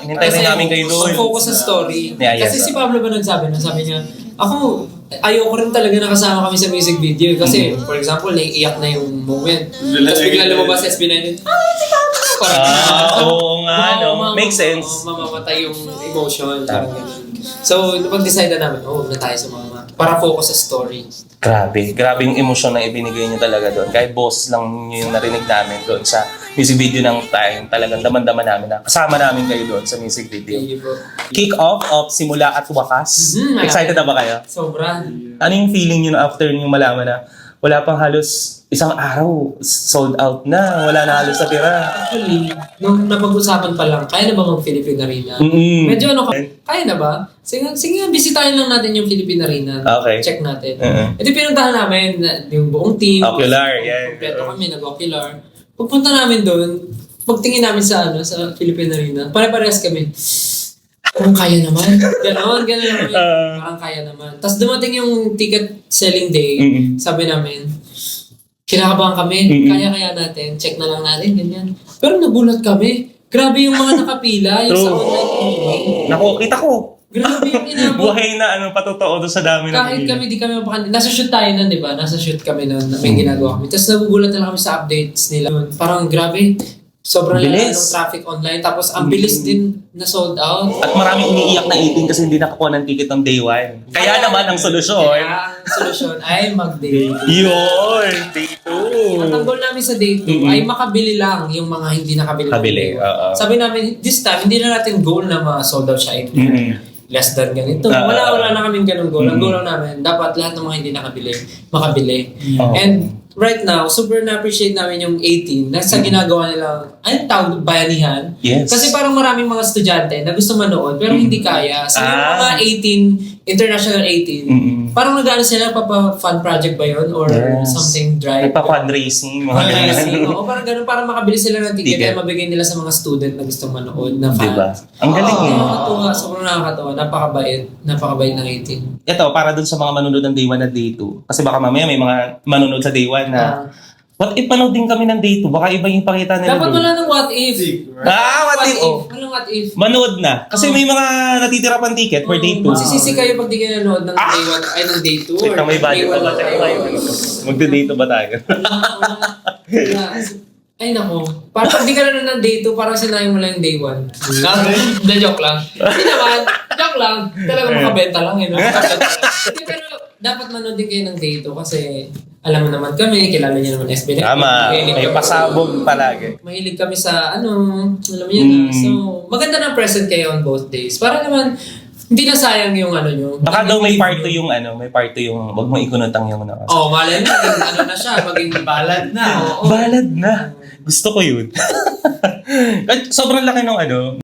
Hinintay din namin kayo doon. Focus sa story. Yeah, yes, Kasi si Pablo ba nagsabi na? Sabi niya, ako, ayoko rin talaga nakasama kami sa music video. Kasi, for example, naiiyak na yung moment. Tapos bigla lumabas sa SB19, si Pablo! Oo nga, no? Makes sense. Mamamatay yung emotion. Parang ganun. So, napag-decide na namin, huwag na tayo sumama. Para focus sa story. Grabe yung emosyon na ibinigay niyo talaga doon. Kahit boss lang yung narinig namin doon sa music video ng Time, talagang daman-daman namin na kasama namin kayo doon sa music video. Thank you, bro. Kick off of Simula at Wakas. Excited na ba kayo? Sobra. Ano yung feeling niyo after niyo malaman na wala pang halos isang araw, sold out na, wala na halos sa tira? Actually, nung napag-usapan pa lang, kaya na ba mag-Philippine Arena? Medyo kaya na ba? Sige, bisitahin lang natin yung Philippine Arena. Okay. Check natin. Ito pinuntahan namin, yung buong team. Ocular, yeah. Kompleto kami, nag-ocular. Pagpunta namin doon, pagtingin namin sa Philippine Arena, pare-parehas kami. Parang kaya naman. Ganon naman. Parang kaya naman. Tapos dumating yung ticket selling day, sabi namin, kinakabahan kami, kaya natin, check na lang natin, ganyan. Pero nagulat kami. Grabe yung mga nakapila, yung sa online. Naku, kita ko. Grabe yung inabot. Buhay na patotoo doon sa dami na Kahit kami, di kami mapakandi. Nasa shoot tayo nun, di ba? Nasa shoot kami nun, may ginagawa kami. Tapos nagugulat na lang kami sa updates nila. Parang grabe. Sobrang lala ng traffic online. Tapos ang bilis din na sold out. At maraming umiiyak na 18 kasi hindi nakakuha ng ticket ng day 1. Kaya naman ang solusyon. Kaya ang solusyon ay mag-day 2. Yun! Day 2! Ang goal namin sa day 2 ay makabili lang yung mga hindi nakabili. Sabi namin, this time, hindi na natin goal na ma-sold out siya in less than ganito. Wala na kaming ganun goal. Ang goal lang namin, dapat lahat ng mga hindi nakabili, makabili. And right now, super na-appreciate namin yung 18 na sa ginagawa nila, ay tawag, bayanihan. Yes. Kasi parang maraming mga estudyante na gusto manood pero hindi kaya. So yung mga 18, international 18, parang nag-ano sila, papa-fun project ba yun? Or something drive? Nagpa-fundraising, mga ganyan. Oo, parang ganun, parang makabili sila ng ticket kaya mabigay nila sa mga student na gustong manood na fans. Diba? Ang galing eh. Nakakatuwa, sobrang nakakatawa. Napakabait ng 18. Ito, para dun sa mga manonood ng day 1 at day 2. Kasi baka mamaya may mga manonood sa day 1 na what if panood din kami ng day 2? Baka iba yung pakita nila. Dapat wala ng what if. What if? Walang what if. Manood na. Kasi may mga natitira pang ticket for day 2. Magsisisi kayo pag di kayo nanood ng day 1 ay ng day 2. Teka, may budget pa ba tayo? Magda-day 2 ba tayo? Ay nako, parang pag di ka nanood ng day 2, parang sinayin mo lang yung day 1. Na joke lang. Hindi naman, joke lang. Talaga makabenta lang eh. Hindi, pero dapat manood din kayo ng day 2 kasi alam mo naman kami, kilala niyo naman SB. Tama, may pasabog palagi. Mahilig kami sa alam mo yun So, maganda na present kayo on both days. Para naman, hindi na sayang yung nyo. Baka daw may part 2 yung may part 2 yung wag mo ikunotang yung malay na, na siya, maging balad na. Balad na. Gusto ko yun. Sobrang laki ng